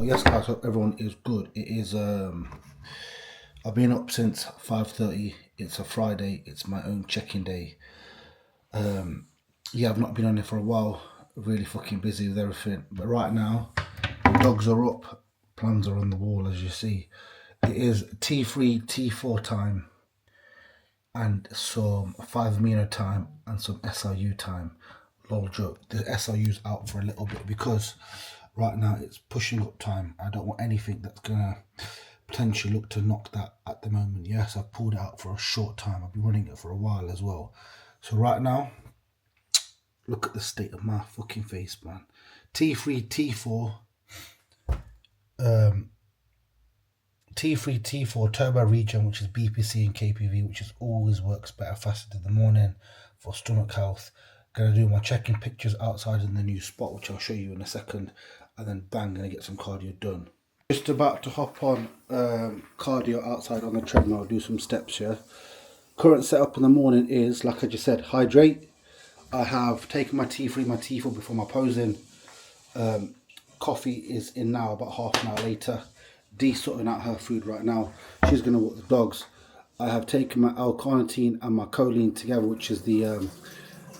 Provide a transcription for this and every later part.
yes guys, hope everyone is good. It is I've been up since 5:30. It's a Friday, it's my own check-in day. Yeah, I've not been on it for a while, really fucking busy with everything, but right now dogs are up, plans are on the wall as you see. It is T3 T4 time and some 5 amino time and some SRU time. Lol joke, the SRU's out for a little bit because right now it's pushing up time. I don't want anything that's gonna potentially look to knock that at the moment. Yes, I've pulled it out for a short time. I've been running it for a while as well. So right now, look at the state of my fucking face, man. T3 T4 T3 T4 turbo regen, which is BPC and KPV, which is always works better fasted in the morning for stomach health. Gonna do my check-in pictures outside in the new spot, which I'll show you in a second, and then bang, gonna get some cardio done. Just about to hop on cardio outside on the treadmill, do some steps here. Current setup in the morning is, like I just said, hydrate. I have taken my T3, my T4 before my posing. Coffee is in now, about half an hour later. Dee sorting out her food right now. She's going to walk the dogs. I have taken my L-carnitine and my choline together, which is the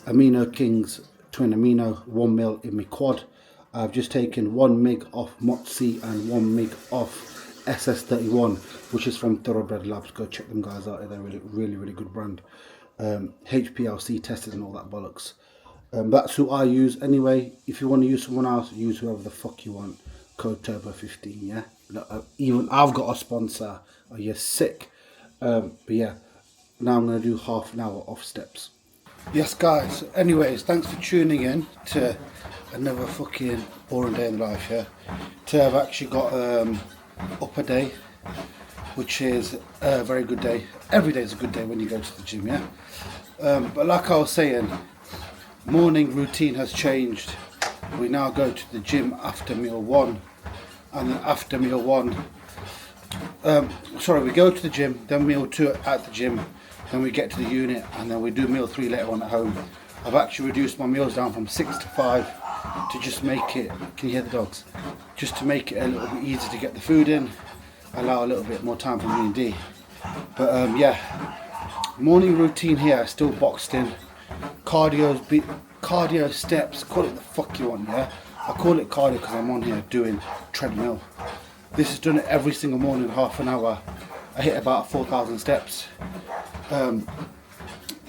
Amino Kings Twin Amino 1 mil in my quad. I've just taken 1 mg off Motzi and 1 mg off SS31, which is from Thoroughbred Labs. Go check them guys out. They're really good brand. HPLC tested and all that bollocks. That's who I use anyway. If you want to use someone else, use whoever the fuck you want. Code Turbo15, yeah. Even I've got a sponsor. Are you sick? But yeah, now I'm going to do half an hour off steps. Yes guys, anyways, thanks for tuning in to another fucking boring day in life, yeah. Today I've actually got up a day, which is a very good day. Every day is a good day when you go to the gym, yeah. But like I was saying, morning routine has changed. We now go to the gym after meal 1, and then after meal 1, we go to the gym, then meal 2 at the gym, then we get to the unit, and then we do meal 3 later on at home. I've actually reduced my meals down from 6 to 5 to just make it, can you hear the dogs? Just to make it a little bit easier to get the food in, allow a little bit more time for me and Dee. But yeah, morning routine here, I still boxed in. Cardio steps, call it the fuck you want, yeah? I call it cardio because I'm on here doing treadmill. This is done every single morning, half an hour. I hit about 4,000 steps. The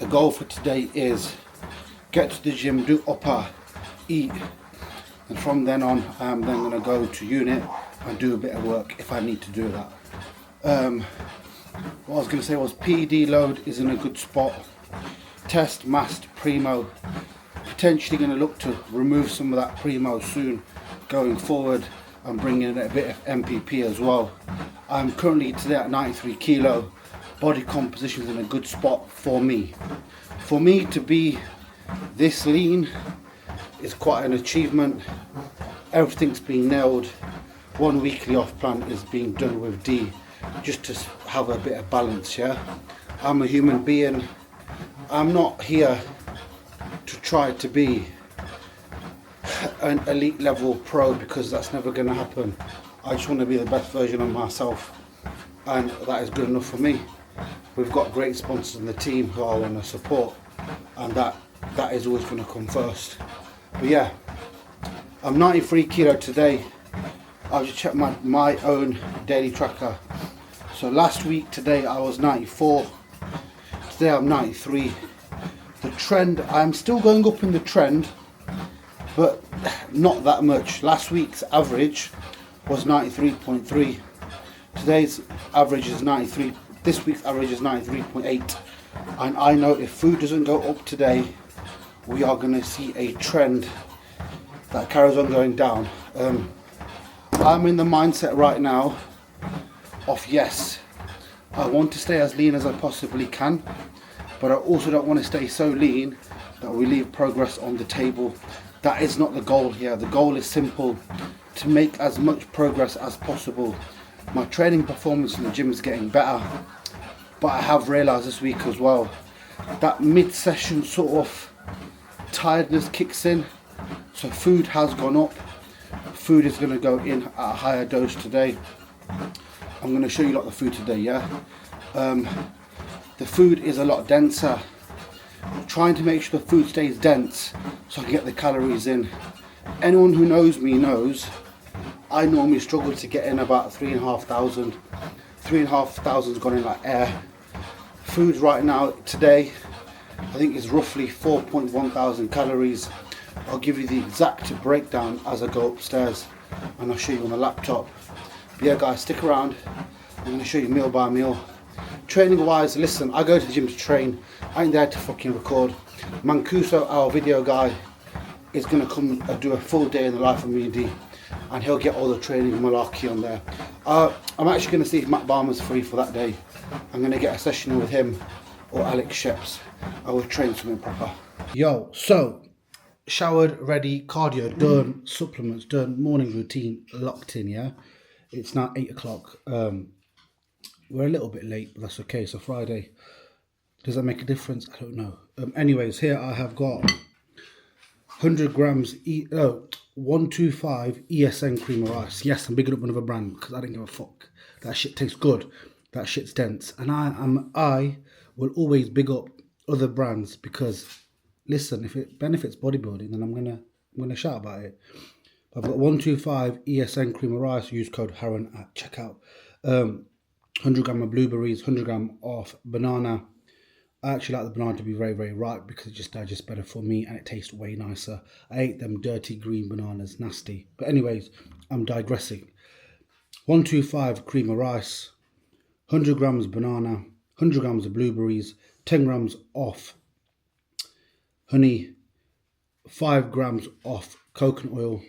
goal for today is get to the gym, do upper, eat, and from then on I'm then going to go to unit and do a bit of work if I need to do that. What I was going to say was PD load is in a good spot. Test, mast, primo. Potentially going to look to remove some of that primo soon going forward and bring in a bit of MPP as well. I'm currently today at 93 kilo. Body composition is in a good spot for me. For me to be this lean is quite an achievement. Everything's been nailed. 1 weekly off plan is being done with D just to have a bit of balance, yeah. I'm a human being. I'm not here to try to be an elite level pro because that's never going to happen. I just want to be the best version of myself, and that is good enough for me. We've got great sponsors in the team who I want to support, and that is always going to come first. But yeah, I'm 93 kilo today. I've just checked my own daily tracker. So last week today I was 94. Today I'm 93. The trend, I'm still going up in the trend, but not that much. Last week's average was 93.3. Today's average is 93. This week's average is 93.8. And I know if food doesn't go up today, we are going to see a trend that carries on going down. I'm in the mindset right now of yes, I want to stay as lean as I possibly can, but I also don't want to stay so lean that we leave progress on the table. That is not the goal here. The goal is simple, to make as much progress as possible. My training performance in the gym is getting better, but I have realised this week as well that mid-session sort of tiredness kicks in. So food has gone up. food is going to go in at a higher dose today. I'm going to show you lot the food today, yeah. The food is a lot denser. I'm trying to make sure the food stays dense so I can get the calories in. Anyone who knows me knows I normally struggle to get in about 3,500. 3,500's gone in like air. Food right now today I think is roughly 4.1 thousand calories. I'll give you the exact breakdown as I go upstairs and I'll show you on the laptop. But yeah guys, stick around. I'm going to show you meal by meal. Training wise, listen, I go to the gym to train. I ain't there to fucking record. Mancuso, our video guy, is going to come and do a full day in the life of me and D, and he'll get all the training malarkey on there. I'm actually going to see if Matt Barmer's free for that day. I'm going to get a session in with him or Alex Sheps. I will train something proper. Yo, so showered, ready, cardio done, supplements done, morning routine locked in, yeah? It's now 8 o'clock. We're a little bit late, but that's okay. It's a Friday. Does that make a difference? I don't know. Anyways, here I have got 100 grams, 125 ESN cream of rice. Yes, I'm bigging up another brand because I don't give a fuck. That shit tastes good. That shit's dense. And I will always big up other brands because, listen, if it benefits bodybuilding, then I'm gonna shout about it. I've got 125 ESN cream of rice. Use code Haran at checkout. 100 gram of blueberries, 100 gram of banana. I actually like the banana to be very, very ripe because it just digests better for me and it tastes way nicer. I ate them dirty green bananas, nasty. But anyways, I'm digressing. 125 cream of rice, 100 grams banana, 100 grams of blueberries, 10 grams of honey, 5 grams of coconut oil,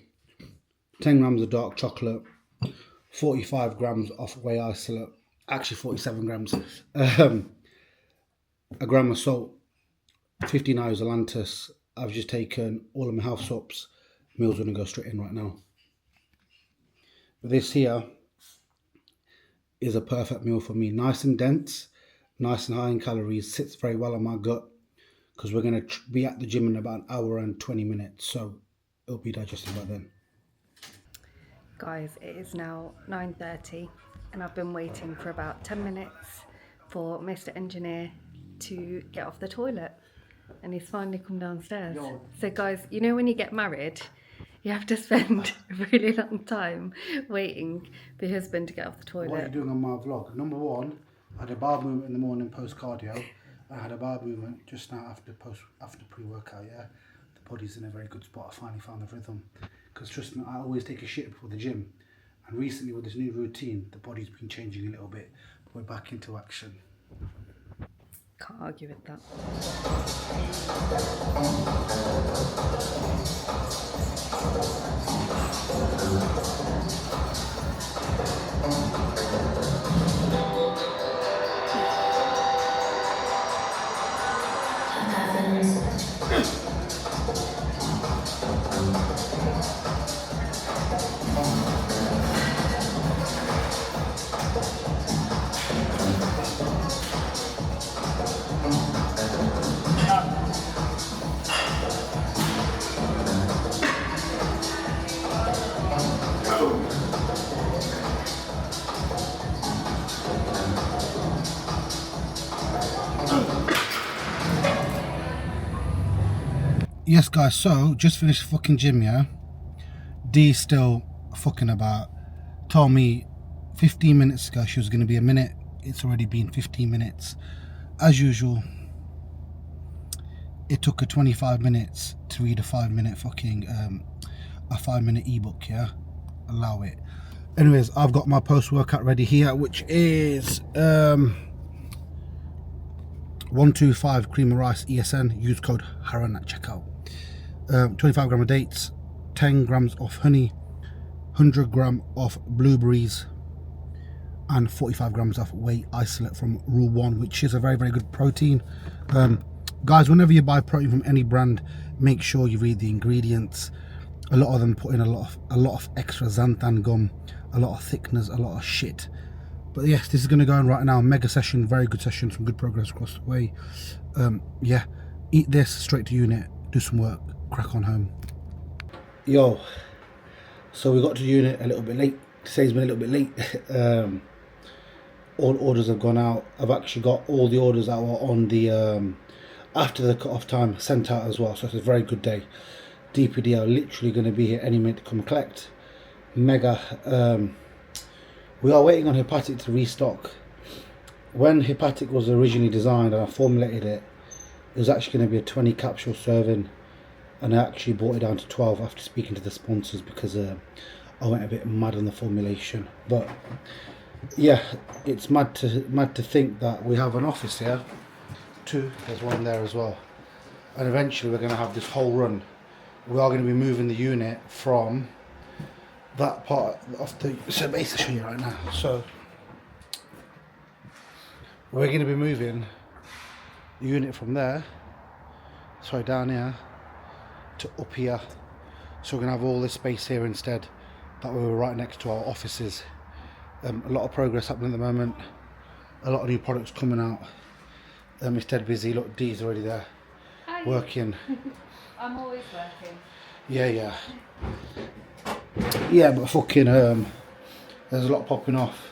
10 grams of dark chocolate, 45 grams of whey isolate, actually 47 grams, a gram of salt, 15 isolantus. I've just taken all of my health sops. Meal's going to go straight in right now. This here is a perfect meal for me. Nice and dense, nice and high in calories, sits very well on my gut because we're going to be at the gym in about an hour and 20 minutes, so it'll be digested by then. Guys, it is now 9:30 and I've been waiting for about 10 minutes for Mr. Engineer to get off the toilet and he's finally come downstairs. Yo. So guys, you know when you get married, you have to spend a really long time waiting for your husband to get off the toilet. What are you doing on my vlog? Number one, I had a bar movement in the morning post cardio. I had a bar movement just now after pre-workout, yeah? The body's in a very good spot. I finally found the rhythm. Because trust me, I always take a shit before the gym. And recently with this new routine, the body's been changing a little bit. But we're back into action. Can't argue with that. Yes guys, so just finished the fucking gym, yeah? D's still fucking about. Told me 15 minutes ago she was going to be a minute. It's already been 15 minutes. As usual, it took her 25 minutes to read a 5-minute fucking, a 5-minute ebook, yeah? Allow it. Anyways, I've got my post-workout ready here, which is 125 cream of rice ESN. Use code Haran at checkout. 25 gram of dates, 10 grams of honey, 100 gram of blueberries, and 45 grams of whey isolate from Rule 1, which is a very, very good protein. Guys, whenever you buy protein from any brand, make sure you read the ingredients. A lot of them put in a lot of extra xanthan gum, a lot of thickeners, a lot of shit. But yes, this is going to go on right now. Mega session, very good session, some good progress across the way. Yeah, eat this straight to unit, do some work, crack on home. Yo, So we got to the unit a little bit late. Today's been a little bit late. All orders have gone out. I've actually got all the orders that were on the after the cut-off time sent out as well. So it's a very good day. DPD are literally going to be here any minute to come collect. Mega. We are waiting on Hepatic to restock. When Hepatic was originally designed and I formulated it, it was actually going to be a 20 capsule serving, and I actually brought it down to 12 after speaking to the sponsors because I went a bit mad on the formulation. But yeah, it's mad to think that we have an office here too. There's one there as well, and eventually we're going to have this whole run. We are going to be moving the unit from that part of the, so basically show you right now. So we're going to be moving the unit from there, sorry, down here to up here. So we're going to have all this space here instead. That way we're right next to our offices. A lot of progress happening at the moment. A lot of new products coming out. It's dead busy. Look, Dee's already there. Hi. Working. I'm always working. Yeah. Yeah, but fucking there's a lot popping off.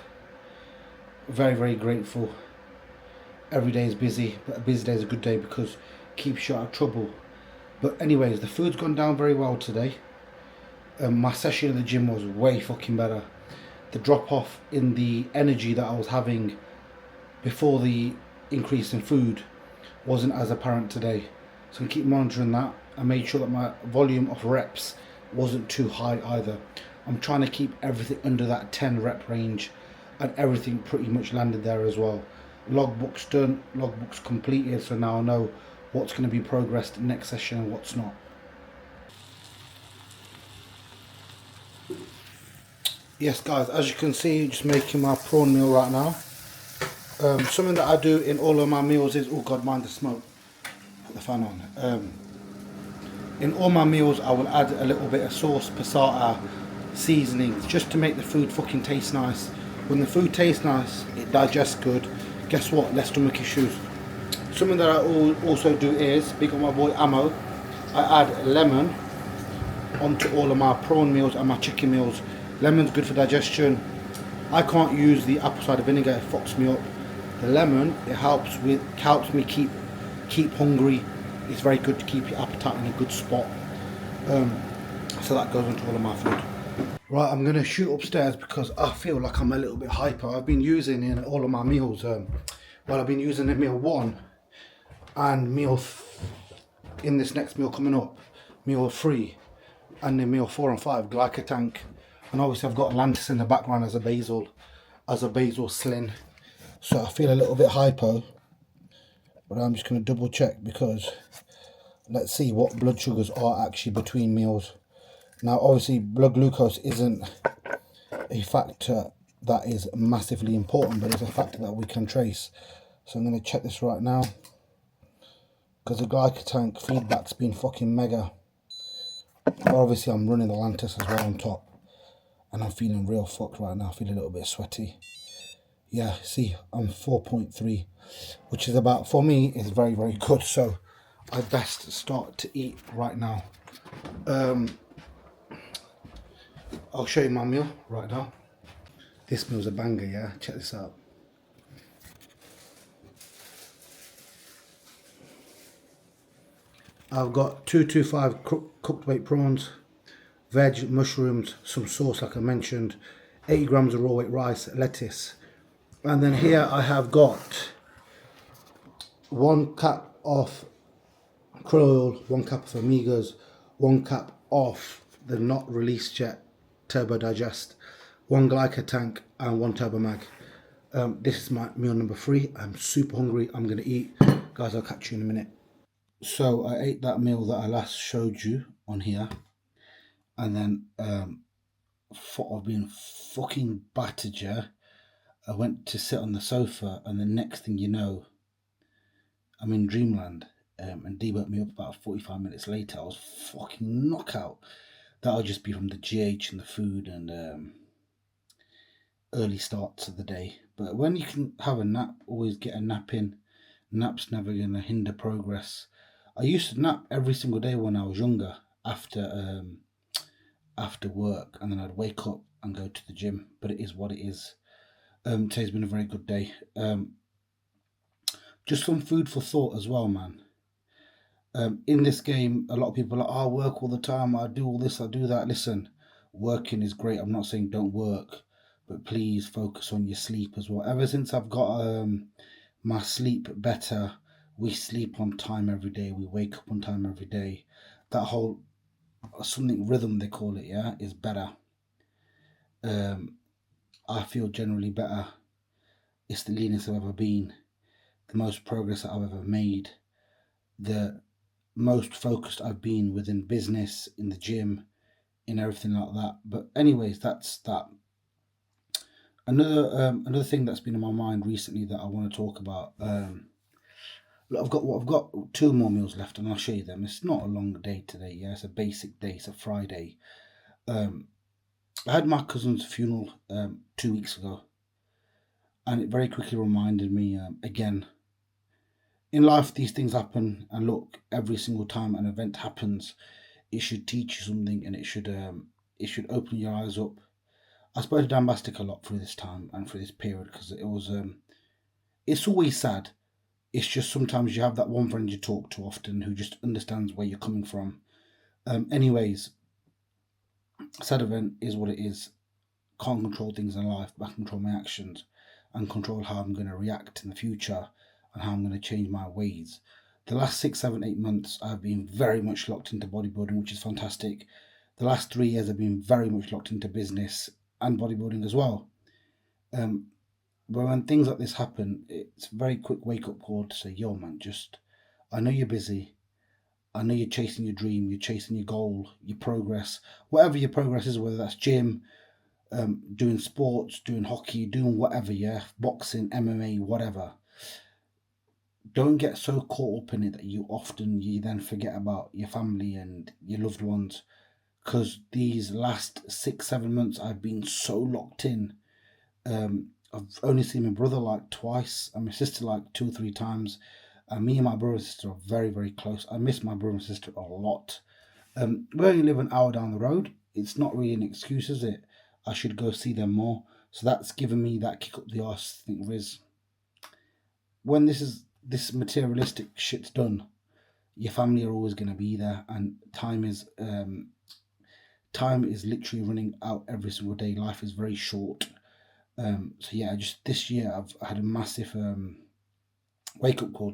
Very, very grateful. Every day is busy, but a busy day is a good day because it keeps you out of trouble. But anyways, the food's gone down very well today. My session in the gym was way fucking better. The drop off in the energy that I was having before the increase in food wasn't as apparent today. So I'm keep monitoring that. I made sure that my volume of reps wasn't too high either. I'm trying to keep everything under that 10 rep range, and everything pretty much landed there as well. Logbook's done, logbook's completed, so now I know what's going to be progressed next session and what's not. Yes guys, as you can see, just making my prawn meal right now. Something that I do in all of my meals is, oh god, mind the smoke, put the fan on. In all my meals I will add a little bit of sauce, passata, seasonings, just to make the food fucking taste nice. When the food tastes nice, it digests good. Guess what, less stomach issues. Something that I also do is, big on my boy Ammo, I add lemon onto all of my prawn meals and my chicken meals. Lemon's good for digestion. I can't use the apple cider vinegar, it fucks me up. The lemon, it helps me keep hungry. It's very good to keep your appetite in a good spot. So that goes into all of my food. Right, I'm gonna shoot upstairs because I feel like I'm a little bit hyper. I've been using in all of my meals. I've been using in meal 1 and in this next meal coming up, meal 3, and in meal 4 and 5, Glycotank. And obviously I've got Atlantis in the background as a basil sling. So I feel a little bit hypo, but I'm just going to double check because let's see what blood sugars are actually between meals. Now obviously blood glucose isn't a factor that is massively important, but it's a factor that we can trace. So I'm going to check this right now because the Glycotank feedback's been fucking mega. But obviously I'm running the Atlantis as well on top. And I'm feeling real fucked right now. I feel a little bit sweaty. Yeah, see, I'm 4.3, which is about, for me, is very, very good. So I best start to eat right now. I'll show you my meal right now. This meal's a banger, yeah? Check this out. I've got 225 cooked weight prawns, veg, mushrooms, some sauce like I mentioned, 80 grams of raw weight rice, lettuce. And then here I have got 1 cup of krill oil, 1 cup of Amigas, 1 cup of the not released yet Turbo Digest, 1 Glycotank and 1 Turbo Mag. This is my meal number 3. I'm super hungry. I'm going to eat. Guys, I'll catch you in a minute. So I ate that meal that I last showed you on here. And then I've been fucking battered, yeah. I went to sit on the sofa, and the next thing you know, I'm in dreamland. And Dee woke me up about 45 minutes later. I was fucking knockout. That'll just be from the GH and the food and early starts of the day. But when you can have a nap, always get a nap in. Nap's never going to hinder progress. I used to nap every single day when I was younger after after work, and then I'd wake up and go to the gym. But it is what it is. Today's been a very good day. Just some food for thought as well, man. In this game, a lot of people are like, oh, I work all the time, I do all this, I do that. Listen, working is great. I'm not saying don't work, but please focus on your sleep as well. Ever since I've got my sleep better, we sleep on time every day, we wake up on time every day. That whole something rhythm they call it, yeah, is better. I feel generally better. It's the leanest I've ever been, the most progress that I've ever made, the most focused I've been within business, in the gym, in everything like that. But anyways, that's that. Another thing that's been in my mind recently that I want to talk about. I've got 2 more meals left, and I'll show you them. It's not a long day today. Yeah, it's a basic day. It's a Friday. I had my cousin's funeral 2 weeks ago, and it very quickly reminded me again. In life, these things happen, and look, every single time an event happens, it should teach you something, and it should open your eyes up. I spoke to Dan Bastic a lot through this time and through this period because it was it's always sad. It's just sometimes you have that one friend you talk to often who just understands where you're coming from. Anyways, sad event is what it is. Can't control things in life, but I can control my actions and control how I'm going to react in the future and how I'm going to change my ways. The last 6, 7, 8 months, I've been very much locked into bodybuilding, which is fantastic. The last 3 years, I've been very much locked into business and bodybuilding as well. But when things like this happen, it's a very quick wake-up call to say, yo, man, I know you're busy. I know you're chasing your dream, you're chasing your goal, your progress, whatever your progress is, whether that's gym, doing sports, doing hockey, doing whatever, yeah, boxing, MMA, whatever. Don't get so caught up in it that you then forget about your family and your loved ones. Because these last 6, 7 months, I've been so locked in. I've only seen my brother like twice, and my sister like 2 or 3 times. And me and my brother and sister are very, very close. I miss my brother and sister a lot. We only live an hour down the road. It's not really an excuse, is it? I should go see them more. So that's given me that kick up the arse. I think, Riz, when this materialistic shit's done, your family are always going to be there, and time is literally running out every single day. Life is very short. So yeah, just this year I've had a massive wake up call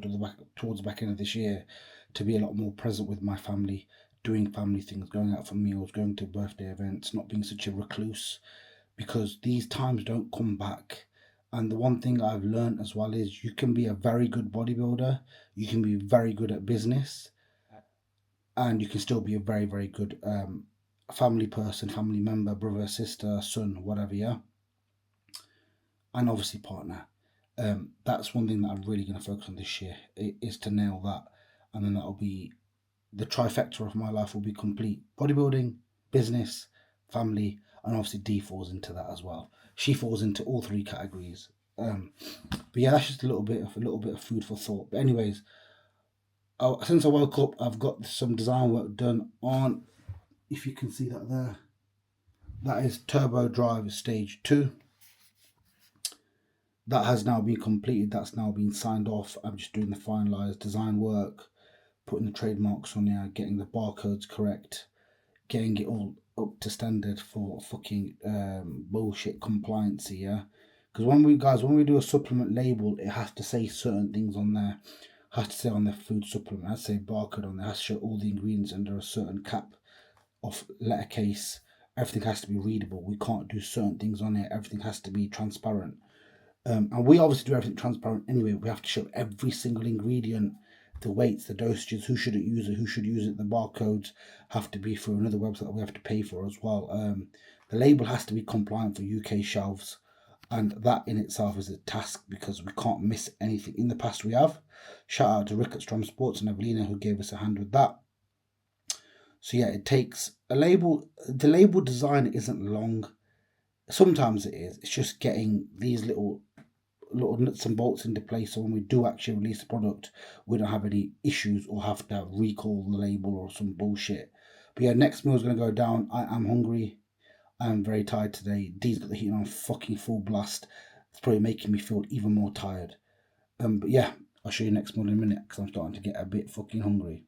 towards the back end of this year to be a lot more present with my family, doing family things, going out for meals, going to birthday events, not being such a recluse, because these times don't come back. And the one thing I've learned as well is you can be a very good bodybuilder, you can be very good at business, and you can still be a very, very good family person, family member, brother, sister, son, whatever, yeah? And obviously partner. That's one thing that I'm really going to focus on this year, is to nail that. And then that'll be the trifecta of my life will be complete. Bodybuilding, business, family, and obviously D falls into that as well. She falls into all 3 categories. But yeah, that's just a little bit of food for thought. But anyways, since I woke up, I've got some design work done on, if you can see that there, that is Turbo Drive Stage 2. That has now been completed. That's now been signed off. I'm just doing the finalised design work, putting the trademarks on there, getting the barcodes correct, getting it all up to standard for fucking bullshit compliance, yeah? Because when we do a supplement label, it has to say certain things on there. It has to say on the food supplement, it has to say barcode on there, it has to show all the ingredients under a certain cap of letter case. Everything has to be readable. We can't do certain things on it. Everything has to be transparent. And we obviously do everything transparent anyway. We have to show every single ingredient, the weights, the dosages, who shouldn't use it, who should use it. The barcodes have to be through another website that we have to pay for as well. The label has to be compliant for UK shelves, and that in itself is a task because we can't miss anything. In the past we have. Shout out to Rick at Strom Sports and Evelina who gave us a hand with that. So yeah, it takes a label. The label design isn't long. Sometimes it is. It's just getting these little nuts and bolts into place, so when we do actually release the product, we don't have any issues or have to recall the label or some bullshit. But yeah, next meal is going to go down. I am hungry. I am very tired today. Dee's got the heating on fucking full blast. It's probably making me feel even more tired. But yeah, I'll show you next meal in a minute because I'm starting to get a bit fucking hungry.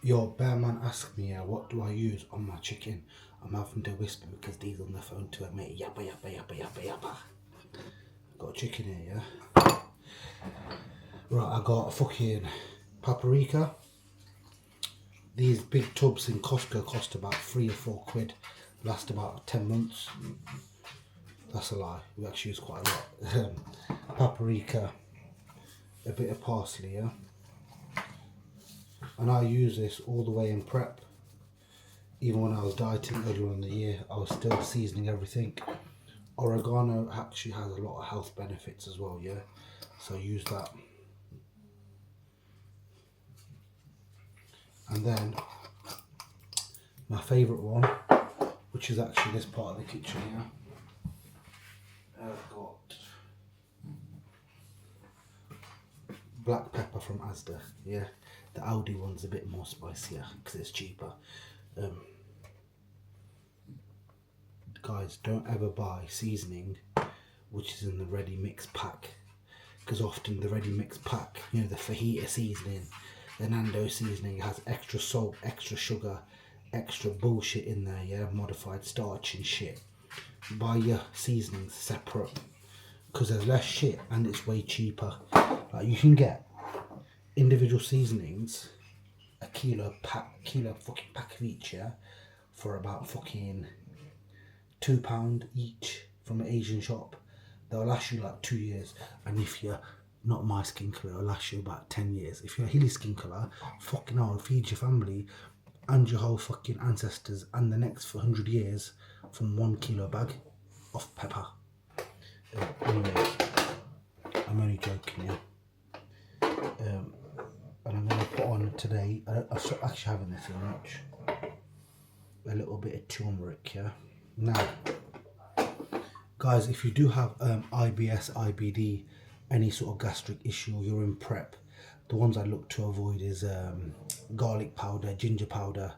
Yo, bear man asked me, what do I use on my chicken? I'm having to whisper because Dee's on the phone to her mate. Yappa, yappa, yappa, yappa, yappa. Got a chicken here, yeah? Right, I got fucking paprika. These big tubs in Costco cost about 3 or 4 quid. Last about 10 months. That's a lie. We actually use quite a lot. Paprika. A bit of parsley, yeah? And I use this all the way in prep. Even when I was dieting earlier in the year, I was still seasoning everything. Oregano actually has a lot of health benefits as well, yeah? So use that. And then, my favourite one, which is actually this part of the kitchen here. I've got black pepper from Asda, yeah. The Aldi one's a bit more spicier because it's cheaper. Guys, don't ever buy seasoning which is in the ready mix pack, because often the ready mix pack, you know, the fajita seasoning, the Nando seasoning has extra salt, extra sugar, extra bullshit in there, yeah, modified starch and shit. Buy your seasonings separate because there's less shit and it's way cheaper. Like, you can get individual seasonings, a kilo fucking pack of each, yeah, for about fucking £2 each from an Asian shop. They'll last you like 2 years, and if you're not my skin colour, it'll last you about 10 years. If you're a hilly skin colour, fucking hell, feed your family and your whole fucking ancestors and the next for 100 years from 1 kilo bag of pepper. Anyway, I'm only joking, yeah. And I'm going to put on today, I'm actually having this in much, a little bit of turmeric, yeah. Now, guys, if you do have IBS, IBD, any sort of gastric issue, you're in prep, the ones I look to avoid is garlic powder, ginger powder,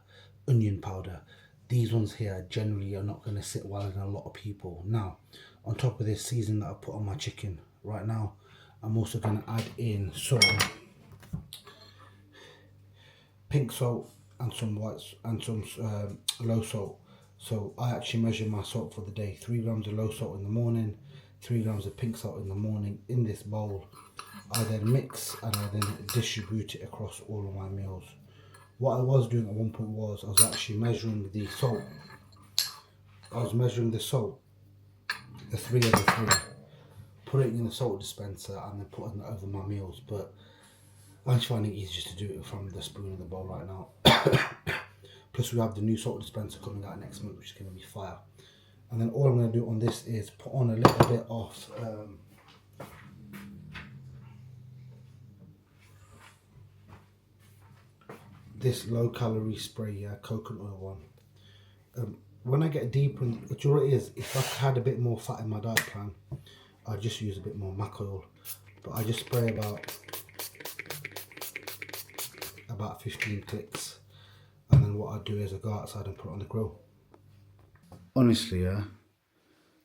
onion powder. These ones here generally are not going to sit well in a lot of people. Now, on top of this seasoning that I put on my chicken right now, I'm also going to add in some pink salt and some white and some low salt. So I actually measure my salt for the day. 3 grams of low salt in the morning, 3 grams of pink salt in the morning in this bowl. I then mix and I then distribute it across all of my meals. What I was doing at one point was I was actually measuring the salt. I was measuring the salt, the 3 of the 3, putting it in the salt dispenser and then putting it over my meals. But I'm just finding it easier to do it from the spoon in the bowl right now. Plus we have the new salt dispenser coming out next month, which is going to be fire. And then all I'm going to do on this is put on a little bit of this low calorie spray, yeah, coconut oil one. When I get deeper, what it is, if I had a bit more fat in my diet plan, I'd just use a bit more mac oil. But I just spray about 15 clicks. And then what I do is I go outside and put it on the grill. Honestly, yeah,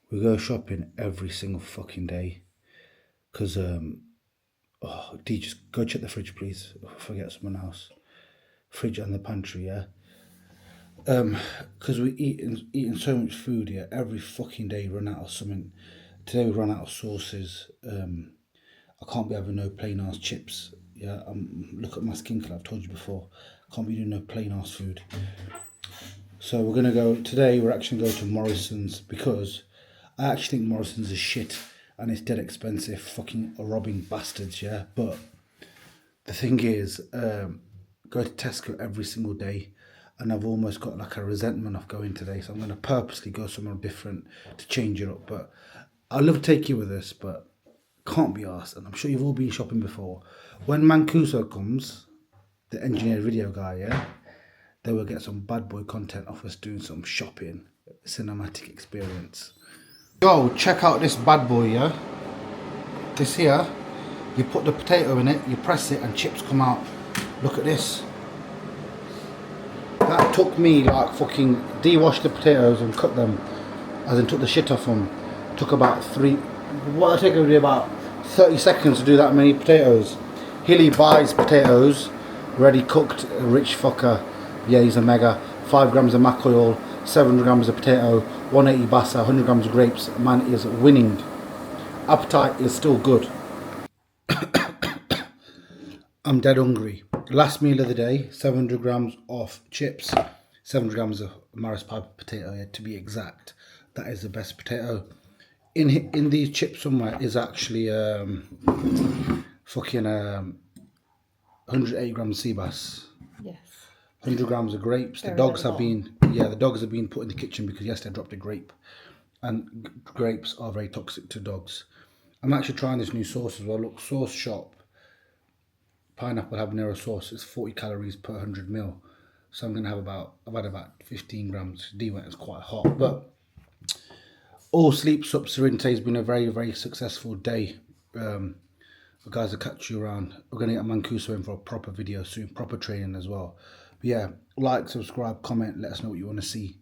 we go shopping every single fucking day. Because, D, just go check the fridge, please. Forget someone else. Fridge and the pantry, yeah. Because we're eating so much food, yeah. Every fucking day we run out of something. Today we run out of sauces. I can't be having no plain ass chips. Yeah, look at my skin colour, I've told you before. Can't be doing no plain ass food. So we're gonna go today. We're actually going to Morrison's because I actually think Morrison's is shit and it's dead expensive. Fucking robbing bastards, yeah. But the thing is, go to Tesco every single day, and I've almost got like a resentment of going today. So I'm gonna purposely go somewhere different to change it up. But I'd love to take you with us, but can't be asked. And I'm sure you've all been shopping before. When Mancuso comes, the engineer video guy, yeah, they will get some bad boy content of us doing some shopping, cinematic experience. Yo, check out this bad boy, yeah. This here, you put the potato in it, you press it, and chips come out. Look at this. That took me like fucking de-wash the potatoes and cut them, as in took the shit off them. Took about what I take would be about 30 seconds to do that many potatoes. Hilly buys potatoes, ready cooked, a rich fucker. Yeah, he's a mega. 5 grams of mac oil, 700 grams of potato, 180 bassa, 100 grams of grapes. Man is winning. Appetite is still good. I'm dead hungry. Last meal of the day, 700 grams of chips, 700 grams of Maris Piper potato, yeah, to be exact. That is the best potato. In these chips somewhere is actually fucking 180 grams of sea bass. Yes. 100 grams of grapes. The dogs have been put in the kitchen because yesterday I dropped a grape, and grapes are very toxic to dogs. I'm actually trying this new sauce as well. Look, Sauce Shop pineapple habanero sauce is 40 calories per 100 ml. So I'm gonna have I've had about 15 grams. D went is quite hot, but all sleep sups are in. Today's been a very, very successful day. Guys, I'll catch you around. We're gonna get Mancuso in for a proper video soon, proper training as well. But yeah, like, subscribe, comment, let us know what you want to see.